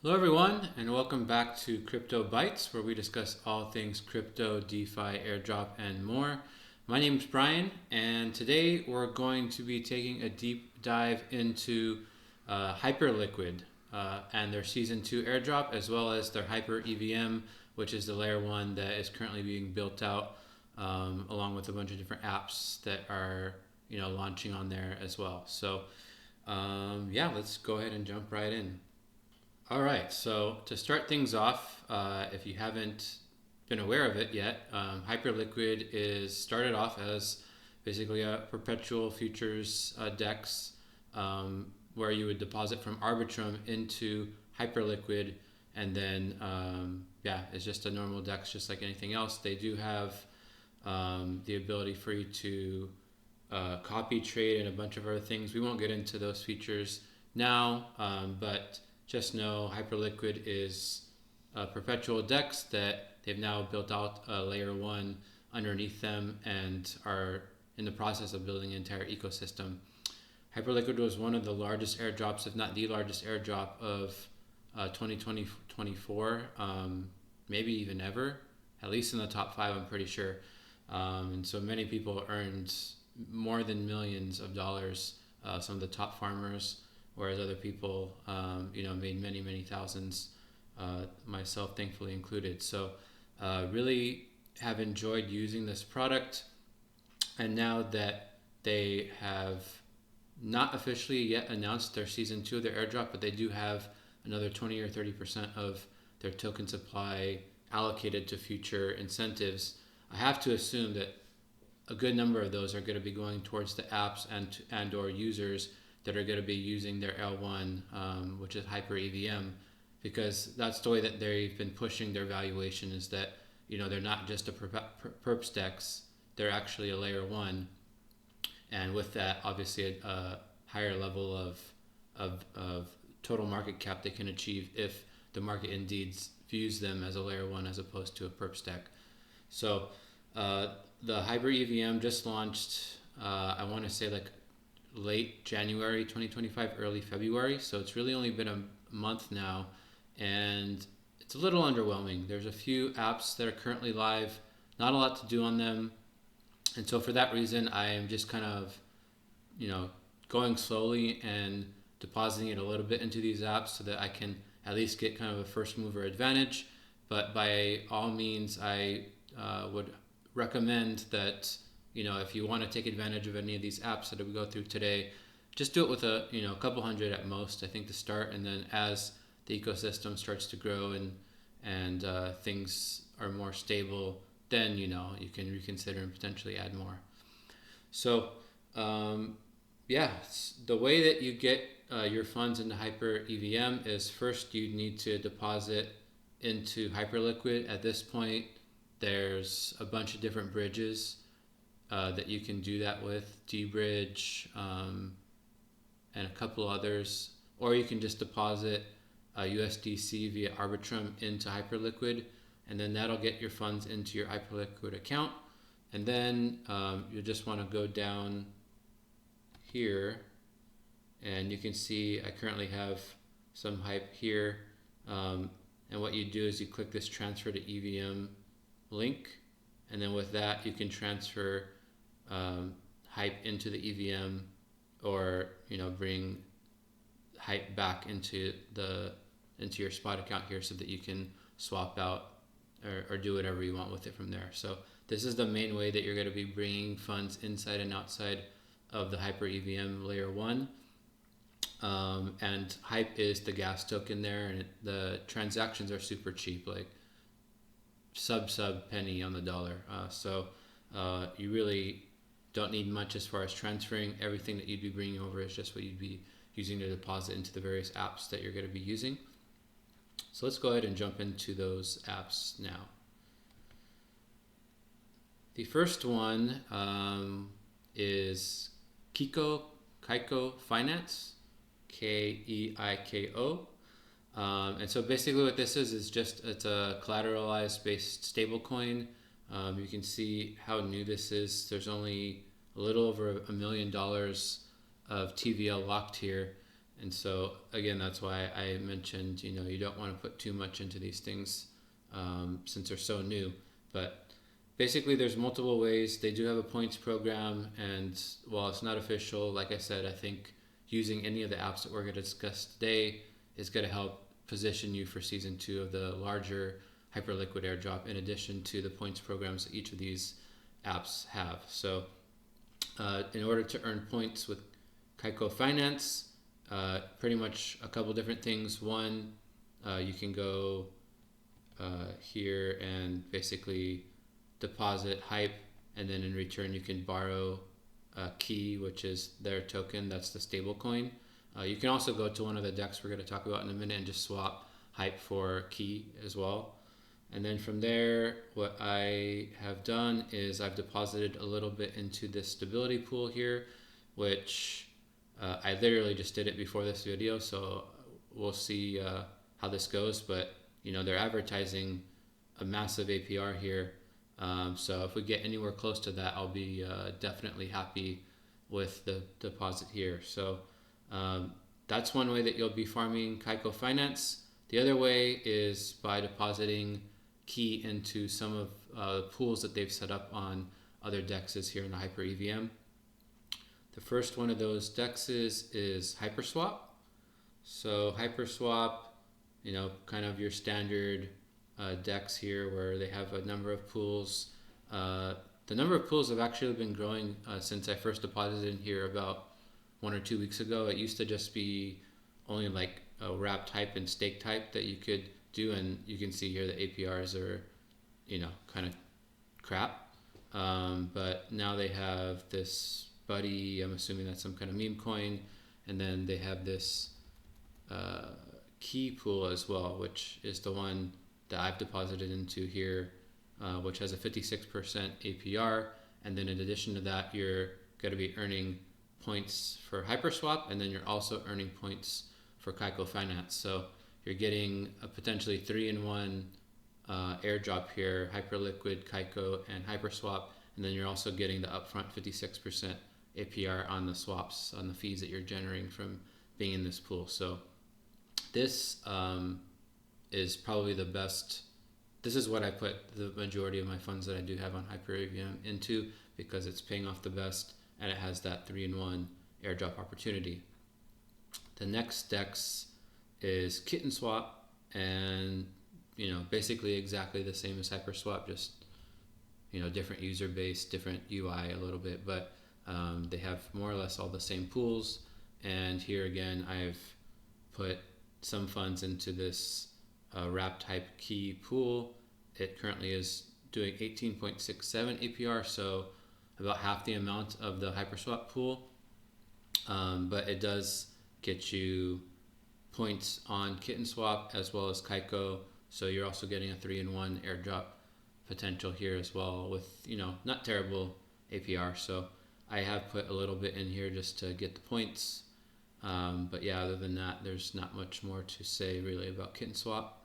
Hello everyone, and welcome back to Crypto Bytes, where we discuss all things crypto, DeFi, airdrop, and more. My name is Brian, and today we're going to be taking a deep dive into Hyperliquid and their Season 2 airdrop, as well as their HyperEVM, which is the layer 1 that is currently being built out, along with a bunch of different apps that are launching on there as well. So let's go ahead and jump right in. All right, so to start things off, if you haven't been aware of it yet, Hyperliquid is started off as basically a perpetual futures DEX, where you would deposit from Arbitrum into Hyperliquid, and then it's just a normal DEX, just like anything else. They do have the ability for you to copy trade and a bunch of other things. We won't get into those features now, but just know Hyperliquid is a perpetual DEX that they've now built out a layer 1 underneath them and are in the process of building an entire ecosystem. Hyperliquid was one of the largest airdrops, if not the largest airdrop of 2024, maybe even ever, at least in the top 5, I'm pretty sure. And so many people earned more than millions of dollars, some of the top farmers, whereas other people, made many, many thousands, myself thankfully included. So really have enjoyed using this product. And now that they have not officially yet announced their Season 2 of their airdrop, but they do have another 20 or 30% of their token supply allocated to future incentives, I have to assume that a good number of those are going to be going towards the apps and or users that are going to be using their L1, which is HyperEVM, because that's the way that they've been pushing their valuation, is that they're not just a Perps Dex, they're actually a layer 1, and with that, obviously a higher level of total market cap they can achieve if the market indeed views them as a layer 1 as opposed to a Perps Dex. So the HyperEVM just launched, I want to say like late January 2025, early February. So it's really only been a month now, and it's a little underwhelming. There's a few apps that are currently live, not a lot to do on them. And so for that reason, I am just kind of, going slowly and depositing it a little bit into these apps so that I can at least get kind of a first mover advantage. But by all means, I would recommend that if you want to take advantage of any of these apps that we go through today, just do it with a couple hundred at most, I think, to start. And then as the ecosystem starts to grow and things are more stable, then you can reconsider and potentially add more. So the way that you get your funds into HyperEVM is first you need to deposit into Hyperliquid. At this point, there's a bunch of different bridges that you can do that with, D-Bridge and a couple others, or you can just deposit USDC via Arbitrum into Hyperliquid, and then that'll get your funds into your Hyperliquid account. And then you just want to go down here, and you can see I currently have some HYPE here, and what you do is you click this transfer to EVM link, and then with that you can transfer HYPE into the EVM, or bring HYPE back into your spot account here, so that you can swap out or do whatever you want with it from there. So this is the main way that you're going to be bringing funds inside and outside of the HyperEVM layer 1. And HYPE is the gas token there, and the transactions are super cheap, like sub penny on the dollar. So you really don't need much as far as transferring. Everything that you'd be bringing over is just what you'd be using to deposit into the various apps that you're going to be using. So let's go ahead and jump into those apps now. The first one is Keiko Finance, Keiko. And so basically what this is just, it's a collateralized based stablecoin. You can see how new this is. There's only a little over $1 million of TVL locked here, And so again, that's why I mentioned, you don't want to put too much into these things since they're so new. But basically, there's multiple ways. They do have a points program, and while it's not official, like I said, I think using any of the apps that we're going to discuss today is going to help position you for season 2 of the larger Hyperliquid airdrop, in addition to the points programs that each of these apps have. So in order to earn points with Keiko Finance, pretty much a couple different things. One, you can go here and basically deposit HYPE, and then in return you can borrow Key, which is their token. That's the stable coin. You can also go to one of the decks we're going to talk about in a minute and just swap HYPE for Key as well. And then from there, what I have done is I've deposited a little bit into this stability pool here, which I literally just did it before this video, so we'll see how this goes. But they're advertising a massive APR here, so if we get anywhere close to that, I'll be definitely happy with the deposit here. So that's one way that you'll be farming Keiko Finance. The other way is by depositing Key into some of the pools that they've set up on other dexes here in the HyperEVM. The first one of those dexes is Hyperswap. So Hyperswap, kind of your standard dex here where they have a number of pools. The number of pools have actually been growing since I first deposited in here about 1 or 2 weeks ago. It used to just be only like a wrapped type and stake type that you could do, and you can see here the APRs are kind of crap, but now they have this buddy, I'm assuming that's some kind of meme coin, and then they have this Key pool as well, which is the one that I've deposited into here, which has a 56% APR. And then in addition to that, you're going to be earning points for Hyperswap, and then you're also earning points for Keiko Finance. So you're getting a potentially 3-in-1 airdrop here: Hyperliquid, Keiko, and Hyperswap. And then you're also getting the upfront 56% APR on the swaps, on the fees that you're generating from being in this pool. So this is probably the best. This is what I put the majority of my funds that I do have on HyperEVM into, because it's paying off the best and it has that 3-in-1 airdrop opportunity. The next DEX is Kitten Swap, and basically exactly the same as Hyperswap, just different user base, different UI a little bit, but they have more or less all the same pools. And here again, I've put some funds into this wrap type Key pool. It currently is doing 18.67 APR, so about half the amount of the Hyperswap pool, but it does get you points on Kitten Swap as well as Keiko, so you're also getting a 3-in-1 airdrop potential here as well, with not terrible APR. So I have put a little bit in here just to get the points, but yeah, other than that, there's not much more to say really about Kitten Swap.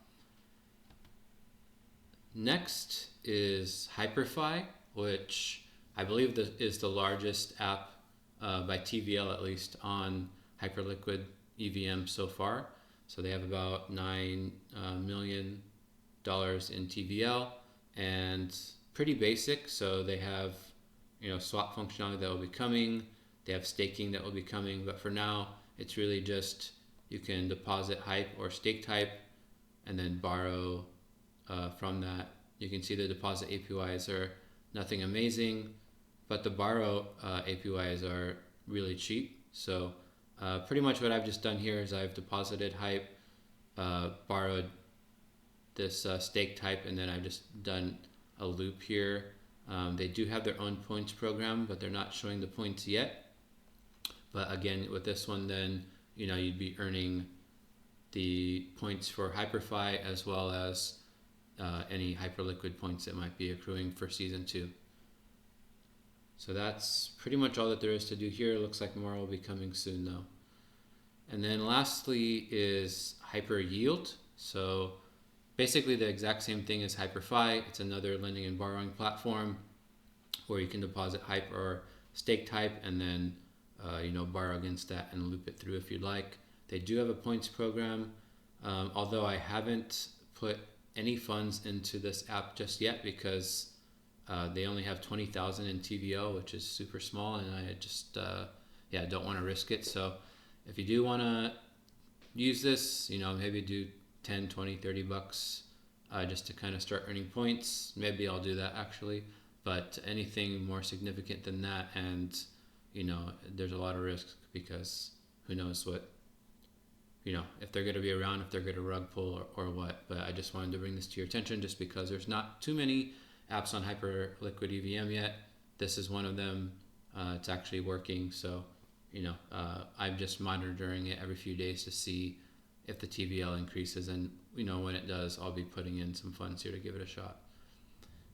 Next is Hyperfly, which I believe is the largest app by TVL, at least, on Hyperliquid EVM so far. So they have about $9 million in TVL, and pretty basic. So they have swap functionality that will be coming. They have staking that will be coming, but for now it's really just you can deposit HYPE or stake type and then borrow from that. You can see the deposit APYs are nothing amazing, but the borrow APYs are really cheap. So pretty much what I've just done here is I've deposited HYPE, borrowed this stake type, and then I've just done a loop here. They do have their own points program, but they're not showing the points yet. But again, with this one, then you'd be earning the points for Hyperfly as well as any Hyperliquid points that might be accruing for season 2. So that's pretty much all that there is to do here. It looks like more will be coming soon though. And then lastly is Hyper Yield. So basically the exact same thing as Hyperfly. It's another lending and borrowing platform where you can deposit HYPE or stake type and then borrow against that and loop it through if you'd like. They do have a points program, although I haven't put any funds into this app just yet because they only have 20,000 in TVL, which is super small, and I just don't want to risk it. So if you do want to use this, maybe do 10, 20, 30 bucks just to kind of start earning points. Maybe I'll do that actually, but anything more significant than that, and there's a lot of risk because who knows what, if they're going to be around, if they're going to rug pull or what. But I just wanted to bring this to your attention just because there's not too many apps on Hyperliquid EVM yet. This is one of them. It's actually working. So, I'm just monitoring it every few days to see if the TVL increases. And, when it does, I'll be putting in some funds here to give it a shot.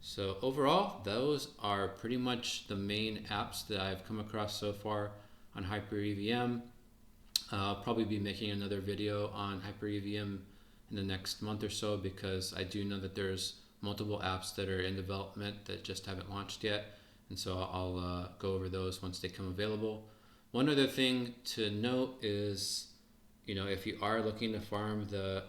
So overall, those are pretty much the main apps that I've come across so far on HyperEVM. I'll probably be making another video on HyperEVM in the next month or so because I do know that there's multiple apps that are in development that just haven't launched yet. And so I'll go over those once they come available. One other thing to note is, if you are looking to farm the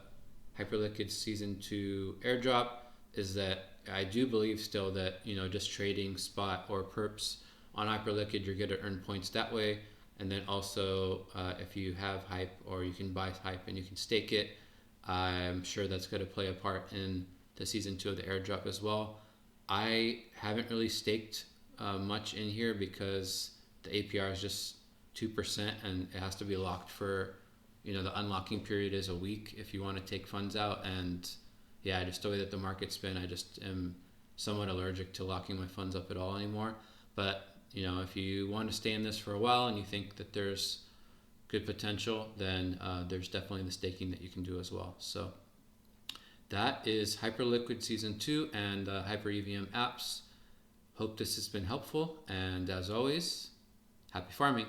Hyperliquid Season 2 airdrop, is that I do believe still that, just trading spot or perps on Hyperliquid, you're going to earn points that way. And then also, if you have hype or you can buy hype and you can stake it, I'm sure that's going to play a part in the Season 2 of the airdrop as well. I haven't really staked much in here because the APR is just 2% and it has to be locked for, the unlocking period is a week if you want to take funds out. And just the way that the market's been, I just am somewhat allergic to locking my funds up at all anymore. But if you want to stay in this for a while and you think that there's good potential, then there's definitely the staking that you can do as well. So that is Hyperliquid Season 2 and HyperEVM apps. Hope this has been helpful. And as always, happy farming.